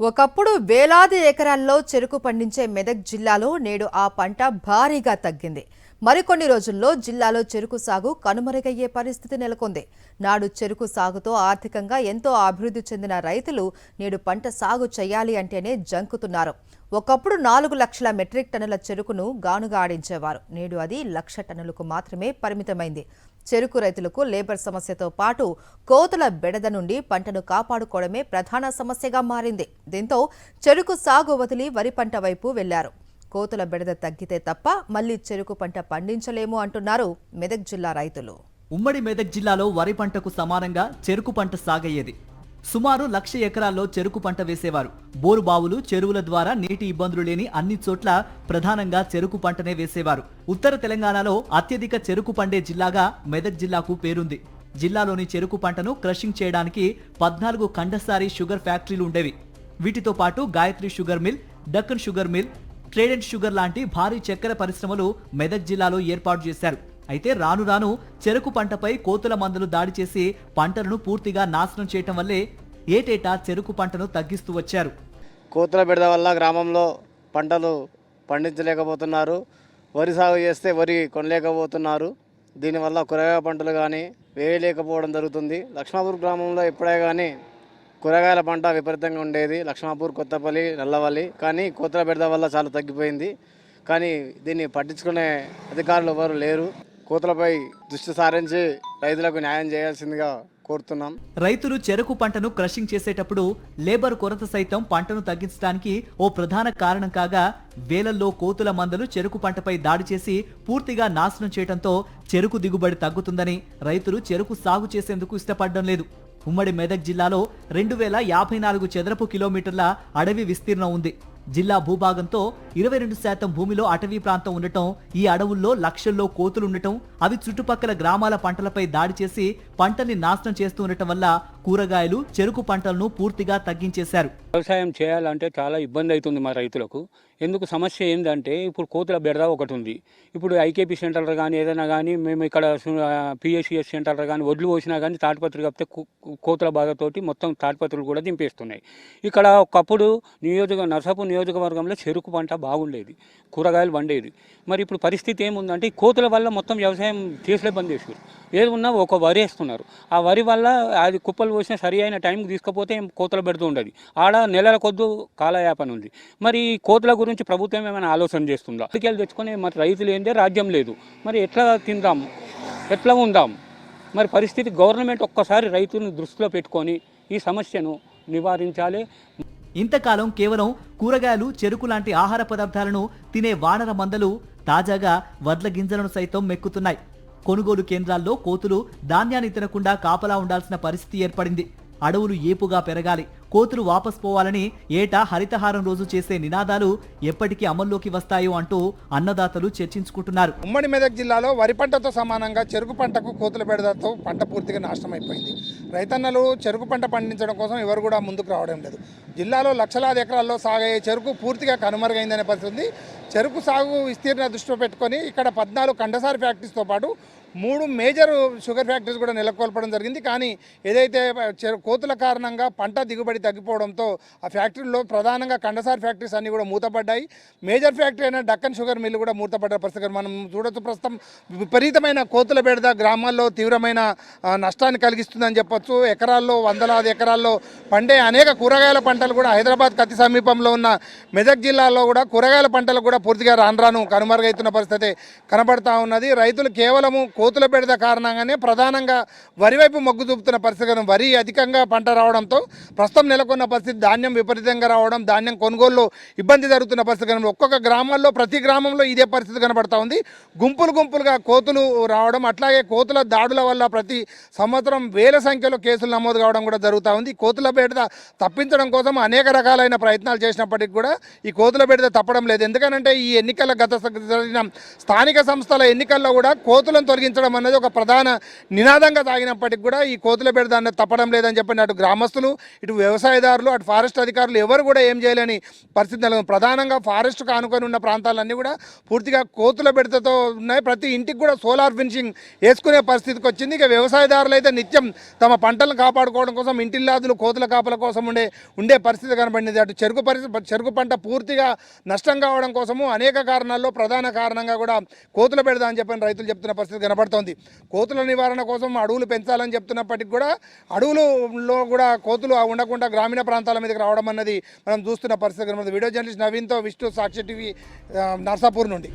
ఒకప్పుడు వేలాది ఎకరాల్లో చెరుకు పండించే మెదక్ జిల్లాలో నేడు ఆ పంట భారీగా తగ్గింది. మరికొన్ని రోజుల్లో జిల్లాలో చెరుకు సాగు కనుమరుగయ్యే పరిస్థితి నెలకొంది. నాడు చెరుకు సాగుతో ఆర్థికంగా ఎంతో అభివృద్ధి చెందిన రైతులు నేడు పంట సాగు చేయాలి అంటేనే జంకుతున్నారు. ఒకప్పుడు 4 లక్షల మెట్రిక్ టన్నుల చెరుకును గానుగా ఆడించేవారు. నేడు అది 1,00,000 టన్నులకు మాత్రమే పరిమితమైంది. చెరుకు రైతులకు లేబర్ సమస్యతో పాటు కోతుల బెడద నుండి పంటను కాపాడుకోవడమే ప్రధాన సమస్యగా మారింది. దీంతో చెరుకు సాగు వదిలి వరి పంట వైపు వెళ్లారు. కోతుల బెడద తగ్గితే తప్ప మళ్లీ చెరుకు పంట పండించలేము అంటున్నారు మెదక్ జిల్లా రైతులు. ఉమ్మడి మెదక్ జిల్లాలో వరి పంటకు సమానంగా చెరుకు పంట సాగయ్యేది. సుమారు 1,00,000 ఎకరాల్లో చెరుకు పంట వేసేవారు. బోరు బావులు, చెరువుల ద్వారా నీటి ఇబ్బందులు లేని అన్ని చోట్ల ప్రధానంగా చెరుకు పంటనే వేసేవారు. ఉత్తర తెలంగాణలో అత్యధిక చెరుకు పండే జిల్లాగా మెదక్ జిల్లాకు పేరుంది. జిల్లాలోని చెరుకు పంటను క్రషింగ్ చేయడానికి 14 ఖండసారి షుగర్ ఫ్యాక్టరీలు ఉండేవి. వీటితో పాటు Gayatri sugar mill, Deccan sugar mill, Trident sugar లాంటి భారీ చక్కెర పరిశ్రమలు మెదక్ జిల్లాలో ఏర్పాటు చేశారు. అయితే రాను రాను చెరుకు పంటపై కోతుల మందులు దాడి చేసి పంటలను పూర్తిగా నాశనం చేయటం వల్లే ఏటేటా చెరుకు పంటను తగ్గిస్తూ వచ్చారు. కోతుల బెడద వల్ల గ్రామంలో పంటలు పండించలేకపోతున్నారు. వరి సాగు చేస్తే వరి కొనలేకపోతున్నారు. దీనివల్ల కూరగాయల పంటలు కానీ వేయలేకపోవడం జరుగుతుంది. లక్ష్మాపూర్ గ్రామంలో ఎప్పుడే కానీ కూరగాయల పంట విపరీతంగా ఉండేది. లక్ష్మాపూర్, కొత్తపల్లి, నల్లవల్లి. కానీ కోతుల బెడద వల్ల చాలా తగ్గిపోయింది. కానీ దీన్ని పట్టించుకునే అధికారులు ఎవరు లేరు. కోతులపై దృష్టి సారించి రైతులకు న్యాయం చేయాల్సిందిగా కోరుతున్నాం. రైతులు చెరుకు పంటను క్రషింగ్ చేసేటప్పుడు లేబర్ కొరత సైతం పంటను తగ్గించడానికి ఓ ప్రధాన కారణం కాగా, వేలల్లో కోతుల మందలు చెరుకు పంటపై దాడి చేసి పూర్తిగా నాశనం చేయడంతో చెరుకు దిగుబడి తగ్గుతుందని రైతులు చెరుకు సాగు చేసేందుకు ఇష్టపడడం లేదు. ఉమ్మడి మెదక్ జిల్లాలో 2054 చదరపు కిలోమీటర్ల అడవి విస్తీర్ణం ఉంది. జిల్లా భూభాగంతో 22% భూమిలో అటవీ ప్రాంతం ఉండటం, ఈ అడవుల్లో లక్షల్లో కోతులు ఉండటం, అవి చుట్టుపక్కల గ్రామాల పంటలపై దాడి చేసి పంటని నాశనం చేస్తూ ఉండటం వల్ల కూరగాయలు, చెరుకు పంటలను పూర్తిగా తగ్గించేశారు. వ్యవసాయం చేయాలంటే చాలా ఇబ్బంది అవుతుంది మా రైతులకు. ఎందుకు సమస్య ఏంటంటే ఇప్పుడు కోతుల బెడద ఒకటి ఉంది. ఇప్పుడు ఐకేపీ సెంటర్లు కానీ ఏదైనా కానీ మేము ఇక్కడ పిఎస్సిఎస్ సెంటర్లు కానీ వడ్లు పోసినా కానీ తాటిపత్రులు కప్పితే కోతుల బాధతోటి మొత్తం తాటిపత్రులు కూడా దింపేస్తున్నాయి. ఇక్కడ ఒకప్పుడు నర్సాపూర్ నియోజకవర్గంలో చెరుకు పంట బాగుండేది, కూరగాయలు పండేది. మరి ఇప్పుడు పరిస్థితి ఏముందంటే ఈ కోతుల వల్ల మొత్తం వ్యవసాయం చేసులే బంద్ చేసారు. ఏది ఉన్నా ఒక వరి వేస్తున్నారు. ఆ వరి వల్ల అది కుప్పలు పోసిన సరి అయిన టైంకి తీసుకపోతే కోతలు పెడుతూ ఉండదు. ఆడ నెలల కొద్దు కాలయాపన ఉంది. మరి ఈ కోతుల గురించి ప్రభుత్వం ఏమైనా ఆలోచన చేస్తుందా? అటుకెళ్ళి తెచ్చుకొని మరి రైతులు ఏంటంటే రాజ్యం లేదు. మరి ఎట్లా తిందాం, ఎట్లా ఉందాం? మరి పరిస్థితి గవర్నమెంట్ ఒక్కసారి రైతులను దృష్టిలో పెట్టుకొని ఈ సమస్యను నివారించాలి. ఇంతకాలం కేవలం కూరగాయలు, చెరుకు లాంటి ఆహార పదార్థాలను తినే వానర మందలు తాజాగా వడ్ల గింజలను సైతం మెక్కుతున్నాయి. కొనుగోలు కేంద్రాల్లో కోతులు ధాన్యాన్ని తినకుండా కాపలా ఉండాల్సిన పరిస్థితి ఏర్పడింది. అడవులు ఏపుగా పెరగాలి, కోతులు వాపస్ పోవాలని ఏటా హరితహారం రోజు చేసే నినాదాలు ఎప్పటికీ అమల్లోకి వస్తాయో అంటూ అన్నదాతలు చర్చించుకుంటున్నారు. ఉమ్మడి మెదక్ జిల్లాలో వరి పంటతో సమానంగా చెరుకు పంటకు కోతుల బెడదతో పంట పూర్తిగా నాశనం అయిపోయింది. రైతన్నలు చెరుకు పంట పండించడం కోసం ఎవరు కూడా ముందుకు రావడం లేదు. జిల్లాలో లక్షలాది ఎకరాల్లో సాగయ్యే చెరుకు పూర్తిగా కనుమరుగైందనే పరిస్థితి ఉంది. చెరుకు సాగు విస్తీర్ణ దృష్టిలో పెట్టుకొని ఇక్కడ 14 ఖండసారి ఫ్యాక్టరీస్తో పాటు 3 మేజర్ షుగర్ ఫ్యాక్టరీస్ కూడా నెలకొల్పడం జరిగింది. కానీ ఏదైతే కోతుల కారణంగా పంట దిగుబడి తగ్గిపోవడంతో ఆ ఫ్యాక్టరీలో ప్రధానంగా కండసార్ ఫ్యాక్టరీస్ అన్నీ కూడా మూతపడ్డాయి. మేజర్ ఫ్యాక్టరీ అయిన డక్కన్ షుగర్ మిల్లు కూడా మూతపడ్డ పరిస్థితి మనం చూడొచ్చు. ప్రస్తుతం విపరీతమైన కోతుల బెడద గ్రామాల్లో తీవ్రమైన నష్టాన్ని కలిగిస్తుందని చెప్పొచ్చు. ఎకరాల్లో వందలాది ఎకరాల్లో పండే అనేక కూరగాయల పంటలు కూడా హైదరాబాద్కి అతి సమీపంలో ఉన్న మెదక్ జిల్లాలో కూడా కూరగాయల పంటలు కూడా పూర్తిగా రాను కనుమరుగైతున్న పరిస్థితి కనబడతా ఉన్నది. రైతులు కేవలము కోతుల బెడద కారణంగానే ప్రధానంగా వరి వైపు మొగ్గు చూపుతున్న పరిస్థితి. వరి అధికంగా పంట రావడంతో ప్రస్తుతం నెలకొన్న పరిస్థితి ధాన్యం విపరీతంగా రావడం, ధాన్యం కొనుగోలులో ఇబ్బంది జరుగుతున్న పరిస్థితి. ఒక్కొక్క గ్రామాల్లో ప్రతి గ్రామంలో ఇదే పరిస్థితి కనబడతా ఉంది. గుంపులుగా కోతులు రావడం, అట్లాగే కోతుల దాడుల వల్ల ప్రతి సంవత్సరం వేల సంఖ్యలో కేసులు నమోదు కావడం కూడా జరుగుతూ ఉంది. కోతుల బెడద తప్పించడం కోసం అనేక రకాలైన ప్రయత్నాలు చేసినప్పటికీ కూడా ఈ కోతుల బెడద తప్పడం లేదు. ఎందుకనంటే ఈ ఎన్నికల జరిగిన స్థానిక సంస్థల ఎన్నికల్లో కూడా కోతులను తొలగించారు. కొనసాగించడం అన్నది ఒక ప్రధాన నినాదంగా సాగినప్పటికీ కూడా ఈ కోతుల బెడద అన్నది తప్పడం లేదని చెప్పండి. అటు గ్రామస్తులు, ఇటు వ్యవసాయదారులు, అటు ఫారెస్ట్ అధికారులు ఎవరు కూడా ఏం చేయలేని పరిస్థితి నెలకొంది. ప్రధానంగా ఫారెస్ట్కు ఆనుకొని ఉన్న ప్రాంతాలన్నీ కూడా పూర్తిగా కోతుల బెడతతో ఉన్నాయి. ప్రతి ఇంటికి కూడా సోలార్ ఫినిషింగ్ వేసుకునే పరిస్థితికి వచ్చింది. ఇక వ్యవసాయదారులు అయితే నిత్యం తమ పంటలను కాపాడుకోవడం కోసం ఇంటిల్లాదులు కోతుల కాపల కోసం ఉండే పరిస్థితి కనబడింది. అటు చెరుకు పంట పూర్తిగా నష్టం కావడం కోసము అనేక కారణాల్లో ప్రధాన కారణంగా కూడా కోతుల బెడద అని చెప్పని రైతులు చెప్తున్న పరిస్థితి కనబడుతోంది. కోతుల నివారణ కోసం అడవులు పెంచాలని చెప్తున్నప్పటికీ కూడా అడవులలో కూడా కోతులు ఉండకుండా గ్రామీణ ప్రాంతాల మీదకి రావడం అన్నది మనం చూస్తున్న పరిస్థితి కనబడుతుంది. వీడియో జర్నలిస్ట్ నవీన్తో విష్ణు, సాక్షి టీవీ, నర్సాపూర్ నుండి.